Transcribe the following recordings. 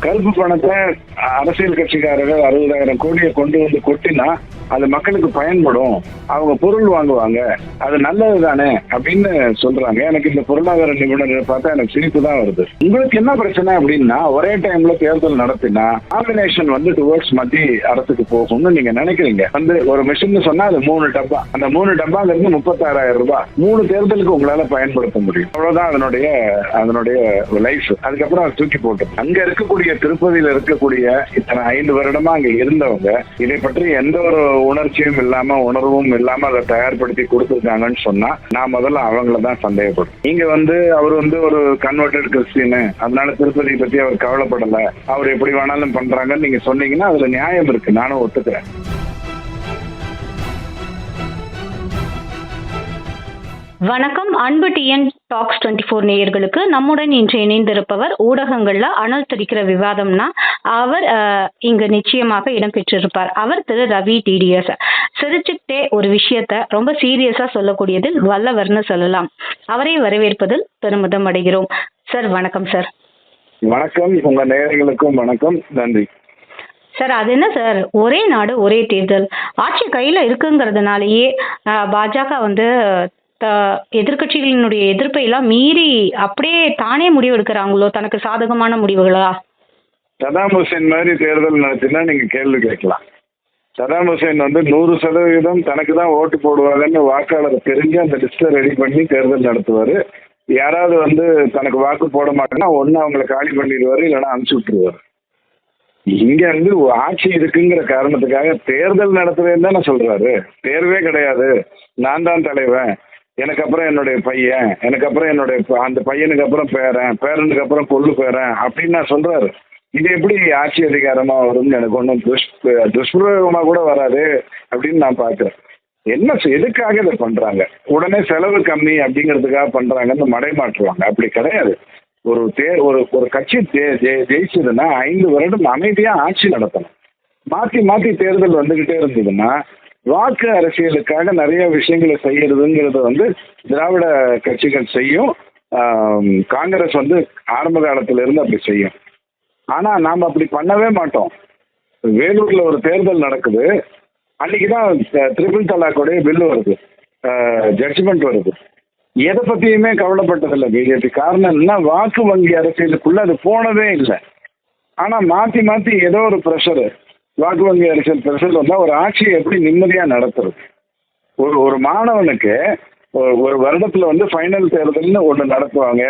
கருப்பு பணத்தை அரசியல் கட்சிக்காரர்கள் 60,000 கோடியை கொண்டு வந்து கொட்டினா அது மக்களுக்கு பயன்படும், அவங்க பொருள் வாங்குவாங்க, அது நல்லது தானே அப்படின்னு சொல்றாங்க. எனக்கு இந்த பொருளாதார நிபுணர்களை பார்த்தா எனக்கு சிரிப்பு தான் வருது. உங்களுக்கு என்ன பிரச்சனை அப்படின்னா, ஒரே டைம்ல தேர்தல் நடத்தினா நாமினேஷன் வந்து டுவர்ட்ஸ் மத்திய அரசுக்கு போகும்னு நீங்க நினைக்கிறீங்க. ஒரு மிஷின் சொன்னா அது 3 டப்பா, அந்த 3 டப்பால இருந்து 36,000 ரூபாய் 3 தேர்தலுக்கு உங்களால பயன்படுத்த முடியும். அவ்வளவுதான் அதனுடைய லைஃப். அதுக்கப்புறம் அதை தூக்கி போட்டு அங்க இருக்கக்கூடிய திருப்பதியில இருக்கக்கூடிய இத்தனை 5 வருடமா அங்க இருந்தவங்க இதை பற்றி எந்த ஒரு உணர்ச்சியும் இல்லாம உணர்வும் இல்லாம அதை தயார்படுத்தி கொடுத்துருக்காங்கன்னு சொன்னா நான் முதல்ல அவங்கள தான் சந்தேகப்படும். நீங்க அவர் ஒரு கன்வெர்டட் கிறிஸ்டின், அதனால திருப்பதி பத்தி அவர் கவலைப்படல, அவர் எப்படி வேணாலும் பண்றாங்கன்னு நீங்க சொன்னீங்கன்னா அதுல நியாயம் இருக்கு, நானும் ஒத்துக்கிறேன். வணக்கம். அன்பு டிஎன் டாக்ஸ் 24 நேயர்களுக்கு நம்முடன் இன்று இணைந்திருப்பவர் ஊடகங்கள்ல அனல் தெரிக்கிற விவாதம்னா அவர் இங்கு நிச்சயமாக இடம்பெற்றிருப்பார். அவர் திரு ரவி டிடிஎஸ். சிரிச்சுக்கிட்டே ஒரு விஷயத்த ரொம்ப சீரியஸா சொல்லக்கூடியதில் வல்லவர்னு சொல்லலாம். அவரை வரவேற்பதில் பெருமிதம் அடைகிறோம். சார் வணக்கம். சார் வணக்கம். உங்க நேயர்களுக்கும் வணக்கம், நன்றி. சார், அது என்ன சார், ஒரே நாடு ஒரே தேர்தல் ஆட்சி கையில இருக்குங்கிறதுனாலயே பாஜக எதிர்கட்சிகளினுடைய எதிர்ப்பை எல்லாம் மீறி அப்படியே தானே முடிவு எடுக்கிறாங்களோ, தனக்கு சாதகமான முடிவுகளா? சதாம் ஹுசேன் மாதிரி தேர்தல் நடத்தினா நீங்க கேள்வி கேட்கலாம். சதாம் ஹுசேன் 100% தனக்கு தான் ஓட்டு போடுவாங்கன்னு வாக்காளர் தெரிஞ்சு அந்த லிஸ்ட்டை ரெடி பண்ணி தேர்தல் நடத்துவாரு. யாராவது தனக்கு வாக்கு போட மாட்டேன்னா ஒன்னு அவங்களை காலி பண்ணிடுவாரு, இல்லைன்னா அனுப்பிச்சு விட்டுருவாரு. இங்க ஆட்சி இருக்குங்கிற காரணத்துக்காக தேர்தல் நடத்துறேன்னு தானே சொல்றாரு. தேர்வே கிடையாது, நான் தான் தலைவன், எனக்கு அப்புறம் என்னுடைய பையன், எனக்கு அப்புறம் அந்த பையனுக்கு அப்புறம் பேரன், பேரனுக்கு அப்புறம் கொள்ளு பேரன் அப்படின்னு நான் சொல்றாரு. இது எப்படி ஆட்சி அதிகாரமா வரும்னு எனக்கு ஒன்றும் துஷ்பிரயோகமா கூட வராது அப்படின்னு நான் பாக்குறேன். எதுக்காக இதை பண்றாங்க? உடனே செலவு கம்மி அப்படிங்கிறதுக்காக பண்றாங்கன்னு மடைமாற்றுவாங்க. அப்படி கிடையாது. ஒரு கட்சி ஜெயிச்சதுன்னா 5 வருடம் அமைதியா ஆட்சி நடத்தணும். மாத்தி மாத்தி தேர்தல் வந்துகிட்டே இருந்ததுன்னா வாக்கு அரசியலுக்காக நிறைய விஷயங்களை செய்யறதுங்கிறது திராவிட கட்சிகள் செய்யும். காங்கிரஸ் ஆரம்ப காலத்துல இருந்து அப்படி செய்யும். ஆனா நாம அப்படி பண்ணவே மாட்டோம். வேலூர்ல ஒரு தேர்தல் நடக்குது, அன்னைக்குதான் ட்ரிபிள் தலாக்குடைய பில் வருது, ஜட்ஜ்மெண்ட் வருது. எதை பத்தியுமே கவலைப்பட்டதில்லை பிஜேபி. காரணம் என்ன? வாக்கு வங்கி அரசியலுக்குள்ள அது போனதே இல்லை. ஆனா மாத்தி மாத்தி ஏதோ ஒரு ப்ரெஷரு, வாக்கு வங்கி அரசியல் பிரஷர் வந்தா ஒரு ஆட்சியை எப்படி நிம்மதியா நடத்துறது? ஒரு மாணவனுக்கு ஒரு வருடத்துல ஃபைனல் தேர்தல்னு ஒன்று நடத்துவாங்க,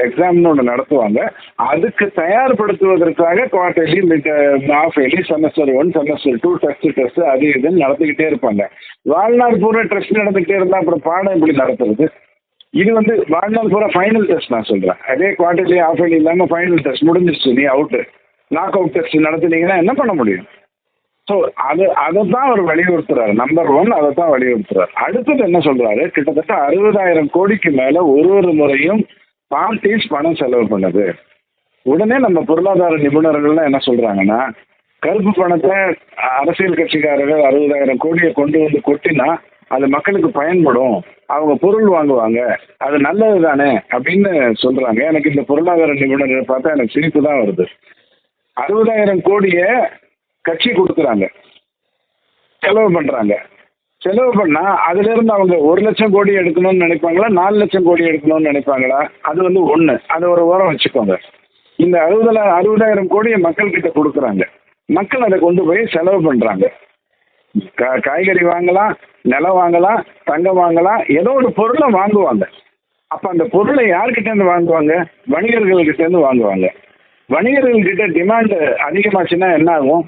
எக்ஸாம்னு ஒன்று நடத்துவாங்க. அதுக்கு தயார்படுத்துவதற்காக quarterly, half yearly, semester 1, semester 2 test அது இதுன்னு நடத்திக்கிட்டே இருப்பாங்க. வாழ்நாள் பூரா டெஸ்ட் நடந்துகிட்டே இருந்தா அப்புறம் பாடம் எப்படி நடத்துறது? இது வாழ்நாள் பூரா ஃபைனல் டெஸ்ட் நான் சொல்றேன். அதே குவார்டர்லி, ஹாஃப் இயர்லி இல்லாம ஃபைனல் டெஸ்ட் முடிஞ்சிருச்சு, நீ அவுட்டு, நாக் அவுட் டெஸ்ட் நடத்தினீங்கன்னா என்ன பண்ண முடியும்? ஸோ அதை தான் அவர் வலியுறுத்துறாரு. நம்பர் 1 அதை தான் வலியுறுத்துறாரு. அடுத்தது என்ன சொல்றாரு? கிட்டத்தட்ட 60,000 கோடிக்கு மேல ஒரு முறையும் பார்ட்டிஸ் பணம் செலவு பண்ணது. உடனே நம்ம பொருளாதார நிபுணர்கள்லாம் என்ன சொல்றாங்கன்னா, கருப்பு பணத்தை அரசியல் கட்சிக்காரர்கள் 60,000 கோடியை கொண்டு வந்து கொட்டினா அது மக்களுக்கு பயன்படும், அவங்க பொருள் வாங்குவாங்க, அது நல்லது தானே அப்படின்னு சொல்றாங்க. எனக்கு இந்த பொருளாதார நிபுணர்களை பார்த்தா எனக்கு சிரிப்பு தான் வருது. 60,000 கோடியை கட்சி கொடுக்குறாங்க, செலவு பண்றாங்க. செலவு பண்ணா அதுல இருந்து அவங்க 1 லட்சம் கோடி எடுக்கணும்னு நினைப்பாங்களா, 4 லட்சம் கோடி எடுக்கணும்னு நினைப்பாங்களா? அது ஒண்ணு. அதை ஒரு ஓரம் வச்சுக்கோங்க. இந்த 60,000 கோடியை மக்கள் கிட்ட கொடுக்குறாங்க. மக்கள் அதை கொண்டு போய் செலவு பண்றாங்க. காய்கறி வாங்கலாம், நிலம் வாங்கலாம், தங்கம் வாங்கலாம், ஏதோ ஒரு பொருளை வாங்குவாங்க. அப்ப அந்த பொருளை யார்கிட்ட இருந்து வாங்குவாங்க? வணிகர்கள்கிட்ட இருந்து வாங்குவாங்க. வணிகர்கள்கிட்ட டிமாண்ட் அதிகமாச்சுன்னா என்ன ஆகும்?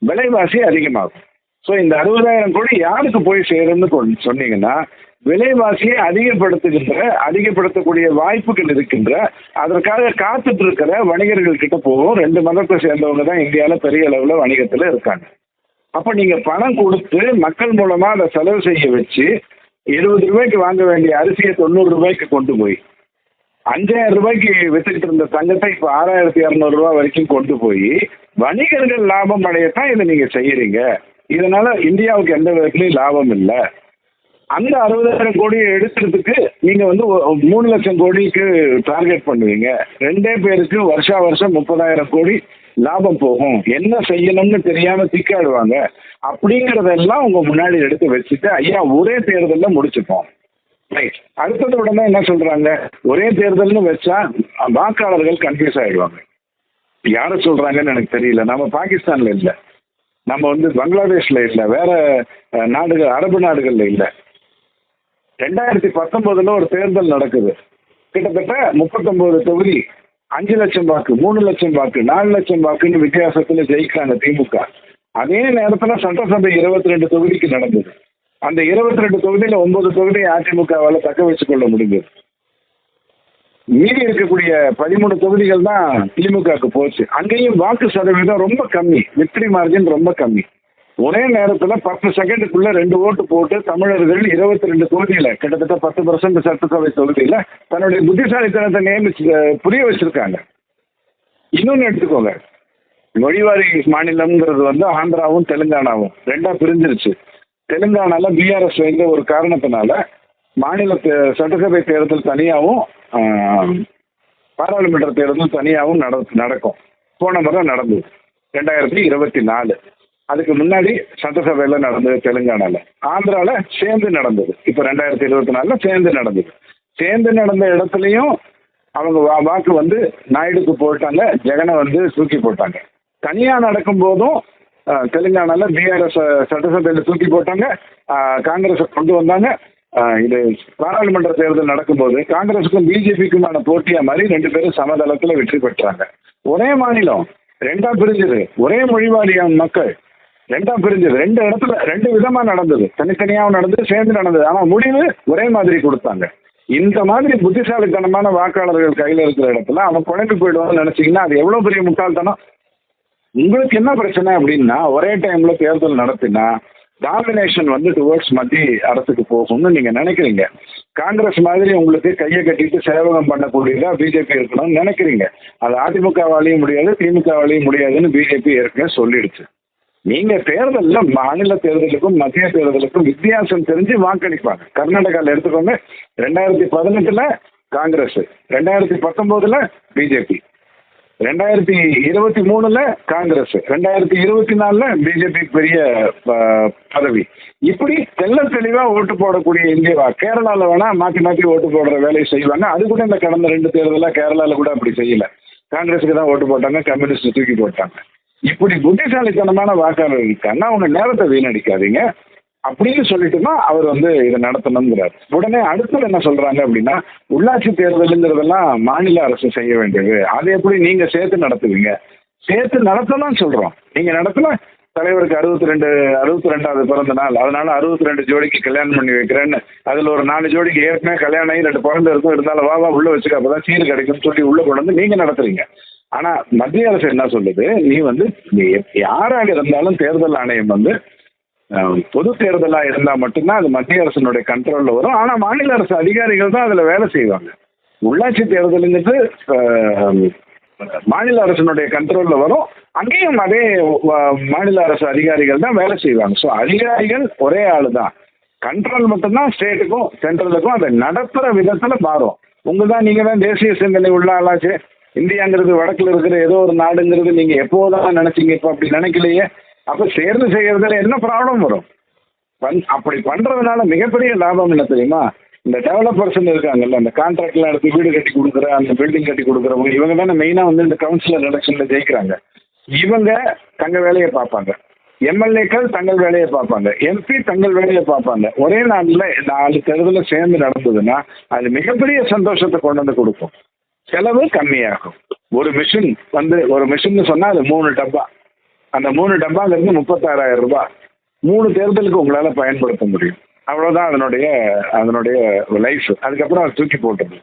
விலைவாசி அதிகமாகும். ஸோ இந்த 60,000 கோடி யாருக்கு போய் சேரும்னு சொன்னீங்கன்னா, விலைவாசியை அதிகப்படுத்தக்கூடிய வாய்ப்புகள் இருக்கின்ற, அதற்காக காத்துட்டு இருக்கிற வணிகர்கள் கிட்ட போகும். 2 மதத்தை சேர்ந்தவங்க தான் இந்தியாவில் பெரிய அளவில் வணிகத்தில் இருக்காங்க. அப்போ நீங்க பணம் கொடுத்து மக்கள் மூலமா அதை செலவு செய்ய வச்சு 70 ரூபாய்க்கு வாங்க வேண்டிய அரிசியை 90 ரூபாய்க்கு கொண்டு போய் 5,000 ரூபாய்க்கு வித்துக்கிட்டு இருந்த தங்கத்தை இப்போ 6,200 ரூபாய் வரைக்கும் கொண்டு போய் வணிகர்கள் லாபம் அடையத்தான் இதை நீங்க செய்யறீங்க. இதனால இந்தியாவுக்கு எந்த விதத்துலையும் லாபம் இல்லை. அந்த 60,000 கோடியை எடுக்கிறதுக்கு நீங்க வந்து 3 லட்சம் கோடிக்கு டார்கெட் பண்ணுவீங்க. 2 பேருக்கு வருஷம் 30,000 கோடி லாபம் போகும். என்ன செய்யணும்னு தெரியாம திக்காடுவாங்க. அப்படிங்கறதெல்லாம் உங்க முன்னாடி எடுத்து வச்சுட்டு ஐயா ஒரே தேர்தல்ல முடிச்சுப்போம். ரைட். அடுத்தது உடனே என்ன சொல்றாங்க, ஒரே தேர்தல்னு வச்சா வாக்காளர்கள் கன்ஃபியூஸ் ஆயிடுவாங்க. யார சொல்றாங்கன்னு எனக்கு தெரியல. நம்ம பாகிஸ்தான்ல இல்ல, நம்ம வந்து பங்களாதேஷ்ல இல்ல, வேற நாடுகள் அரபு நாடுகள்ல இல்ல. 2019 ஒரு தேர்தல் நடக்குது. கிட்டத்தட்ட 39 தொகுதி, 5 லட்சம் வாக்கு, 3 லட்சம் வாக்கு, 4 லட்சம் வாக்குன்னு வித்தியாசத்துல ஜெயிக்கிறாங்க திமுக. அதே நேரத்துல சட்டசபை 22 தொகுதிக்கு நடந்தது. அந்த 22 தொகுதியில 9 தொகுதி அதிமுகவால தக்க வச்சுக் கொள்ள முடிஞ்சது. மீதி இருக்கக்கூடிய 13 தொகுதிகள் தான் திமுகவுக்கு போச்சு. அங்கேயும் வாக்கு சதவீதம் ரொம்ப கம்மி, விக்டரி மார்ஜின் ரொம்ப கம்மி. ஒரே நேரத்துல 10 செகண்டுக்குள்ள 2 ஓட்டு போட்டு தமிழர்கள் 22 தொகுதியில கிட்டத்தட்ட 10% சட்டசபை தொகுதியில தன்னுடைய புத்திசாலித்தனத்தை நியமிச்சு புரிய வச்சிருக்காங்க. இன்னொன்னு எடுத்துக்கோங்க, மொழிவாரி மாநிலம்ங்கிறது வந்து ஆந்திராவும் தெலுங்கானாவும் 2ஆ பிரிஞ்சிருச்சு. தெலுங்கானால பிஆர்எஸ் என்ற ஒரு காரணத்தினால மாநில சட்டசபை தேர்தல் தனியாகவும் பாராளுமன்ற தேர்தல் தனியாகவும் நடக்கும். போன முறை நடந்தது 2024. அதுக்கு முன்னாடி சட்டசபையில் நடந்தது தெலுங்கானால. ஆந்திரால சேர்ந்து நடந்தது. இப்போ 2024 சேர்ந்து நடந்தது. சேர்ந்து நடந்த இடத்துலையும் அவங்க வாக்கு வந்து நாயுடுக்கு போட்டாங்க, ஜெகனை வந்து தூக்கி போட்டாங்க. தனியாக நடக்கும் போதும் தெலுங்கானால பிஆர்எஸ் சட்டசபையில் தூக்கி போட்டாங்க, காங்கிரஸை கொண்டு வந்தாங்க. இது பாராளுமன்ற தேர்தல் நடக்கும்போது காங்கிரஸுக்கும் பிஜேபிக்குமான போட்டியா மாதிரி 2 பேரும் சமதளத்தில் வெற்றி பெற்றாங்க. ஒரே மாநிலம் 2ஆ பிரிஞ்சது, ஒரே மொழிவாரியான மக்கள் 2ஆ பிரிஞ்சது. 2 இடத்துல 2 விதமா நடந்தது, தனித்தனியாகவும் நடந்தது, சேர்ந்து நடந்தது. ஆனா முடிவு ஒரே மாதிரி கொடுத்தாங்க. இந்த மாதிரி புத்திசாலித்தனமான வாக்காளர்கள் கையில இருக்கிற இடத்துல அவன் குழம்பு போயிடுவான்னு நினைச்சீங்கன்னா அது எவ்வளவு பெரிய முட்டாள்தனம். உங்களுக்கு என்ன பிரச்சனை அப்படின்னா, ஒரே டைம்ல தேர்தல் நடத்தினா டாமினேஷன் வந்து டுவர்ட்ஸ் மத்திய அரசுக்கு போகும்னு நீங்க நினைக்கிறீங்க. காங்கிரஸ் மாதிரி உங்களுக்கு கையை கட்டிட்டு சேவகம் பண்ணக்கூடியதா பிஜேபி இருக்கணும்னு நினைக்கிறீங்க. அது அதிமுகவாலையும் முடியாது, திமுகவாலையும் முடியாதுன்னு பிஜேபி ஏற்கனவே சொல்லிடுச்சு. நீங்க தேர்தல்ல மாநில தேர்தலுக்கும் மத்திய தேர்தலுக்கும் வித்தியாசம் தெரிஞ்சு வாக்களிப்பாங்க. கர்நாடகாவில் எடுத்துக்கோங்க, 2018 காங்கிரஸ், 2019 பிஜேபி, 2023 காங்கிரஸ், 2024 பிஜேபி பெரிய பதவி. இப்படி தெள்ள தெளிவா ஓட்டு போடக்கூடிய இந்தியாவா? கேரளால வேணா மாற்றி மாற்றி ஓட்டு போடுற வேலையை செய்வாங்க. அது கூட இந்த கடந்த 2 தேர்தலா கேரளால கூட அப்படி செய்யல. காங்கிரஸுக்கு தான் ஓட்டு போட்டாங்க, கம்யூனிஸ்ட் தூக்கி போட்டாங்க. இப்படி புத்திசாலித்தனமான வாக்காளர் இருக்காங்க, அவங்க நேரத்தை வீணடிக்காதீங்க அப்படின்னு சொல்லிட்டுமா அவர் வந்து இதை நடத்தணுங்கிறார். உடனே அடுத்தது என்ன சொல்றாங்க அப்படின்னா, உள்ளாட்சி தேர்தலுங்கிறதெல்லாம் மாநில அரசு செய்ய வேண்டியது, அதை எப்படி நீங்க சேர்த்து நடத்துவீங்க? சேர்த்து நடத்தணும்னு சொல்றோம். நீங்க நடத்தல, தலைவருக்கு 62வது பிறந்த நாள், அதனால 62 ஜோடிக்கு கல்யாணம் பண்ணி வைக்கிறேன்னு அதில் ஒரு 4 ஜோடிக்கு ஏற்கனவே கல்யாணம் ஆகி 2 குழந்தை இருக்கும், இருந்தாலும் வா உள்ள வச்சுக்க, அப்பதான் சீர் கிடைக்கும்னு சொல்லி உள்ள கொண்டு வந்து நீங்க நடத்துறீங்க. ஆனா மத்திய அரசு என்ன சொல்லுது, நீ வந்து யாராக இருந்தாலும் தேர்தல் ஆணையம் வந்து பொது தேர்தலா இருந்தா மட்டும்தான் அது மத்திய அரசினுடைய கண்ட்ரோல்ல வரும். ஆனா மாநில அரசு அதிகாரிகள் தான் அதுல வேலை செய்வாங்க. உள்ளாட்சி தேர்தலுங்கிறது மாநில அரசினுடைய கண்ட்ரோல்ல வரும். அங்கேயும் அதே மாநில அரசு அதிகாரிகள் தான் வேலை செய்வாங்க. ஸோ அதிகாரிகள் ஒரே ஆளு தான், கண்ட்ரோல் மட்டும்தான் ஸ்டேட்டுக்கும் சென்ட்ரலுக்கும். அதை நடத்துற விதத்துல மாறும். நீங்க தான் தேசிய சிந்தனை உள்ள ஆளாச்சு. இந்தியாங்கிறது வடக்குல இருக்கிற ஏதோ ஒரு நாடுங்கிறது நீங்க எப்போதான் நினைச்சீங்க, இப்போ அப்படி நினைக்கலையே. அப்ப சேர்ந்து செய்யறதுல என்ன ப்ராப்ளம் வரும்? அப்படி பண்றதுனால மிகப்பெரிய லாபம் என்ன தெரியுமா? இந்த டெவலப்பர்ஸ் இருக்காங்கல்ல, அந்த கான்ட்ராக்ட்லாம் எடுத்து வீடு கட்டி கொடுக்குற, அந்த பில்டிங் கட்டி கொடுக்குறவங்க, இவங்க தானே மெயினா வந்து இந்த கவுன்சிலர் எலெக்ஷன்ல ஜெயிக்கிறாங்க. இவங்க தங்க வேலையை பார்ப்பாங்க, எம்எல்ஏக்கள் தங்கள் வேலையை பார்ப்பாங்க, எம்பி தங்கள் வேலையை பார்ப்பாங்க. ஒரே நாளில் 4 தேர்தலில் சேர்ந்து நடந்ததுன்னா அது மிகப்பெரிய சந்தோஷத்தை கொண்டு வந்து கொடுக்கும். செலவு கம்மியாகும். ஒரு மிஷின் சொன்னா அது 3 டப்பா. அந்த 3 டப்பாங்கிறது 36,000 ரூபாய். 3 தேர்தலுக்கு உங்களால பயன்படுத்த முடியும். அவ்வளவுதான் அதனுடைய லைஃப். அதுக்கப்புறம் அதை தூக்கி போட்டுது.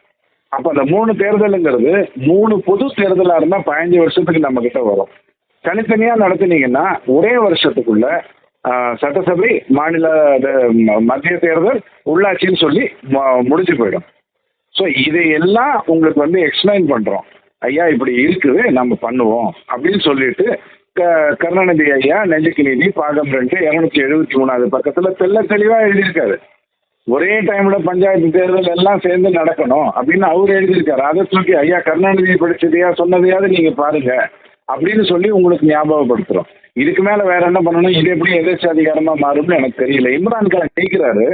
அப்ப அந்த 3 தேர்தலுங்கிறது 3 பொது தேர்தலா இருந்தா 15 வருஷத்துக்கு நம்ம கிட்ட வரும். தனித்தனியா நடத்தினீங்கன்னா ஒரே வருஷத்துக்குள்ள சட்டசபை, மாநில மத்திய தேர்தல், உள்ளாட்சின்னு சொல்லி முடிஞ்சு போயிடும். ஸோ இதையெல்லாம் உங்களுக்கு வந்து எக்ஸ்பிளைன் பண்றோம். ஐயா இப்படி இருக்குது, நம்ம பண்ணுவோம் அப்படின்னு சொல்லிட்டு கருணாநிதி ஐயா நெஞ்சுக்கு நீதி பாகம் 2 273வது பக்கத்துல தெல்ல தெளிவா எழுதியிருக்காரு. ஒரே டைம்ல பஞ்சாயத்து தேர்தல் எல்லாம் சேர்ந்து நடக்கணும் அப்படின்னு அவர் எழுதியிருக்காரு. அதை தூக்கி ஐயா கருணாநிதி படிச்சதையா சொன்னதையாவது நீங்க பாருங்க அப்படின்னு சொல்லி உங்களுக்கு ஞாபகப்படுத்துறோம். இதுக்கு மேல வேற என்ன பண்ணணும்? இது எப்படி எதிர்ச்சாதிகாரமா மாறும்னு எனக்கு தெரியல. இம்ரான்கான் ஜெயிக்கிறாரு,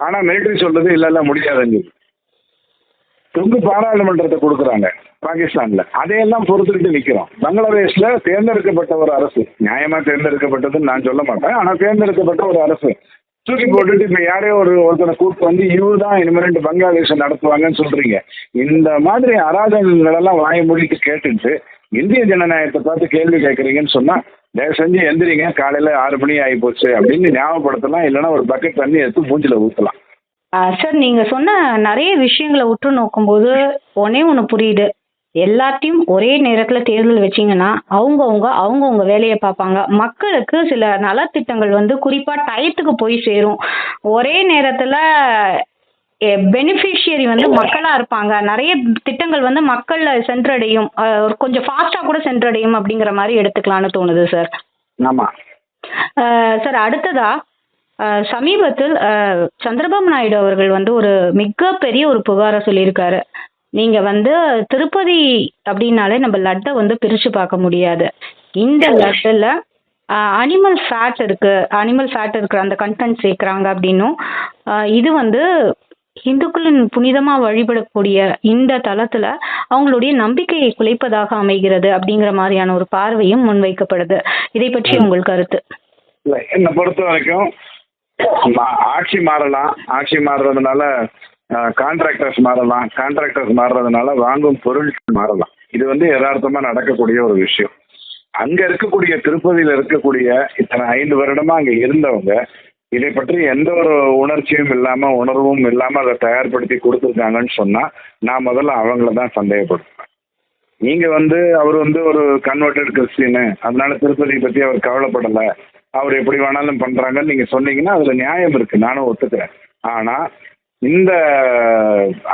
ஆனா மிலிட்டரி சொல்றது இல்ல முடியாதுங்க. தொங்கு பாராளுமன்றத்தை கொடுக்குறாங்க பாகிஸ்தான்ல, அதையெல்லாம் பொறுத்துக்கிட்டு நிக்கிறோம். பங்களாதேஷ்ல தேர்ந்தெடுக்கப்பட்ட ஒரு அரசு, நியாயமா தேர்ந்தெடுக்கப்பட்டதுன்னு நான் சொல்ல மாட்டேன், ஆனா தேர்ந்தெடுக்கப்பட்ட ஒரு அரசு தூக்கி போட்டுட்டு இப்ப யாரையோ ஒருத்தனை கூப்பிட்டு வந்து இவரு தான் இனிமேல் பங்களாதேஷை நடத்துவாங்கன்னு சொல்றீங்க. இந்த மாதிரி அராஜகங்கள் எல்லாம் வாய மூடிட்டு கேட்டுட்டு இந்திய ஜனநாயகத்தை பார்த்து கேள்வி கேட்கறீங்கன்னு சொன்னா தயவு செஞ்சு எந்திரிங்க, காலையில 6 மணி ஆகி போச்சு அப்படின்னு ஞாபகப்படுத்தலாம். இல்லைன்னா ஒரு பக்கெட் தண்ணி எடுத்து மூஞ்சில ஊற்றலாம். சார், நீங்க சொன்ன நிறைய விஷயங்களை உற்று நோக்கும்போது ஒன்னே ஒன்று புரியுது. எல்லாத்தையும் ஒரே நேரத்துல தேர்தல் வச்சீங்கன்னா அவங்கவுங்க வேலையை பார்ப்பாங்க. மக்களுக்கு சில நலத்திட்டங்கள் குறிப்பா டயத்துக்கு போய் சேரும். ஒரே நேரத்துல பெனிஃபிஷியரி மக்களா இருப்பாங்க. நிறைய திட்டங்கள் மக்கள்ல சென்றடையும், கொஞ்சம் ஃபாஸ்டா கூட சென்றடையும் அப்படிங்கிற மாதிரி எடுத்துக்கலாம்னு தோணுது சார். ஆமா சார், அடுத்ததா சமீபத்தில் சந்திரபாபு நாயுடு அவர்கள் ஒரு மிகப்பெரிய ஒரு புகாரை சொல்லியிருக்காரு. நீங்க திருப்பதி அப்படின்னாலே நம்ம லட்டை பிரிச்சு பார்க்க முடியாது. இந்த லட்டுல அனிமல் ஃபேட் இருக்கிற அந்த கண்டென்ட் சேர்க்கிறாங்க அப்படின்னும், இது இந்துக்களின் புனிதமா வழிபடக்கூடிய இந்த தளத்துல அவங்களுடைய நம்பிக்கையை குலைப்பதாக அமைகிறது அப்படிங்கிற மாதிரியான ஒரு பார்வையும் முன்வைக்கப்படுது. இதை பற்றி உங்கள் கருத்து? இல்ல, என்னை பொறுத்த வரைக்கும் ஆட்சி மாறலாம், ஆட்சி மாறுறதுனால கான்ட்ராக்டர்ஸ் மாறலாம், கான்ட்ராக்டர்ஸ் மாறுறதுனால வாங்கும் பொருள் மாறலாம். இது யதார்த்தமா நடக்கக்கூடிய ஒரு விஷயம். அங்க இருக்கக்கூடிய திருப்பதியில இருக்கக்கூடிய இத்தனை 5 வருடமா அங்க இருந்தவங்க இதை பற்றி எந்த ஒரு உணர்ச்சியும் இல்லாம உணர்வும் இல்லாம அதை தயார்படுத்தி கொடுத்துருக்காங்கன்னு சொன்னா நான் முதல்ல அவங்கள தான் சந்தேகப்படுத்துவேன். நீங்க அவர் ஒரு கன்வெர்டட் கிறிஸ்டின், அதனால திருப்பதியை பத்தி அவர் கவலைப்படல, அவர் எப்படி வேணாலும் பண்றாங்கன்னு நீங்க சொன்னீங்கன்னா அதுல நியாயம் இருக்கு, நானும் ஒத்துக்கிறேன். ஆனா இந்த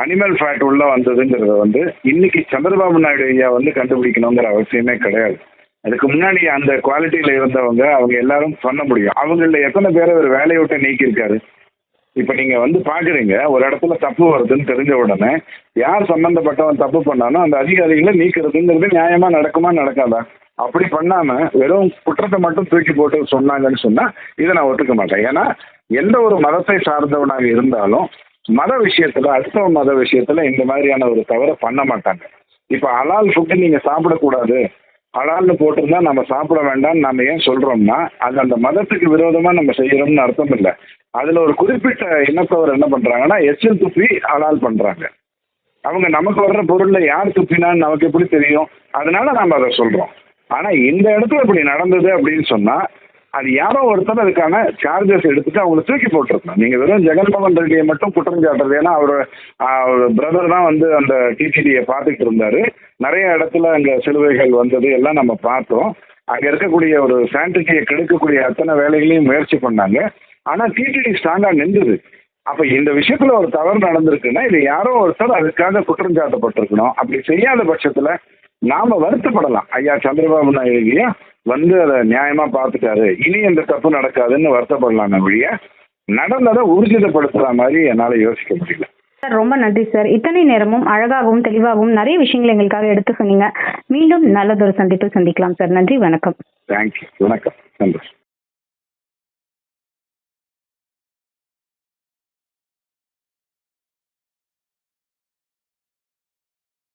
அனிமல் ஃபேட் உள்ள வந்ததுங்கிறத இன்னைக்கு சந்திரபாபு நாயுடு ஐயா கண்டுபிடிக்கணுங்கிற அவசியமே கிடையாது. அதுக்கு முன்னாடி அந்த குவாலிட்டியில இருந்தவங்க அவங்க எல்லாரும் பண்ண முடியும். அவங்கள எத்தனை பேரை ஒரு வேலையை விட்டு நீக்கியிருக்காரு. இப்ப நீங்க பாக்குறீங்க, ஒரு இடத்துல தப்பு வருதுன்னு தெரிஞ்ச உடனே யார் சம்பந்தப்பட்டவன் தப்பு பண்ணானோ அந்த அதிகாரிகளை நீக்கிறதுங்கிறது நியாயமா நடக்குமா நடக்காதா? அப்படி பண்ணாம வெறும் குற்றத்தை மட்டும் தூக்கி போட்டு சொன்னாங்கன்னு சொன்னா இதை நான் ஒத்துக்க மாட்டேன். ஏன்னா எந்த ஒரு மதத்தை சார்ந்தவனாக இருந்தாலும் மத விஷயத்துல, அடுத்த மத விஷயத்துல இந்த மாதிரியான ஒரு தவறை பண்ண மாட்டாங்க. இப்ப ஹலால் ஃபுட்டு நீங்க சாப்பிடக்கூடாது, ஹலால்னு போட்டிருந்தா நம்ம சாப்பிட வேண்டாம்னு நம்ம ஏன் சொல்றோம்னா அது அந்த மதத்துக்கு விரோதமா நம்ம செய்யறோம்னு அர்த்தம் இல்லை. அதுல ஒரு குறிப்பிட்ட இனத்தவர் என்ன பண்றாங்கன்னா எச்சில் துப்பி ஹலால் பண்றாங்க. அவங்க நமக்கு வர்ற பொருள்ல யார் துப்பினான்னு நமக்கு எப்படி தெரியும்? அதனால நம்ம அதை சொல்றோம். ஆனா இந்த இடத்துல இப்படி நடந்தது அப்படின்னு சொன்னா அது யாரோ ஒருத்தர் அதுக்கான சார்ஜஸ் எடுத்துட்டு அவங்களை தூக்கி போட்டிருக்கணும். நீங்க வெறும் ஜெகன்மோகன் ரெட்டியை மட்டும் குற்றம் சாட்டுறது. ஏன்னா அவர் பிரதர் தான் அந்த டிடிடியை பார்த்துட்டு இருந்தாரு. நிறைய இடத்துல அங்க சிலுவைகள் வந்தது எல்லாம் நம்ம பார்த்தோம். அங்க இருக்கக்கூடிய ஒரு சாண்டிட்டியை கெடுக்கக்கூடிய அத்தனை வேலைகளையும் முயற்சி பண்ணாங்க. ஆனா டிடிடி ஸ்ட்ராங்கா நின்றுது. அப்ப இந்த விஷயத்துல ஒரு தவறு நடந்திருக்குன்னா இது யாரோ ஒருத்தர் அதுக்காக குற்றம் சாட்டப்பட்டிருக்கணும். அப்படி செய்யாத பட்சத்துல நாம வருத்தப்படலாம். ஐயா சந்திரபாபு நாயுடு அதை நியாயமா பார்த்துட்டாரு, இனி எந்த தப்பு நடக்காதுன்னு வருத்தப்படலாம். ஒழிய நடந்ததை ஊர்ஜிதப்படுத்துற மாதிரி என்னால யோசிக்க முடியல. சார், ரொம்ப நன்றி சார். இத்தனை நேரமும் அழகாகவும் தெளிவாகவும் நிறைய விஷயங்களை எங்களுக்காக எடுத்து சொன்னீங்க. மீண்டும் நல்லதொரு சந்திப்பில் சந்திக்கலாம் சார். நன்றி, வணக்கம். தேங்க்யூ, வணக்கம், சந்தோஷம்.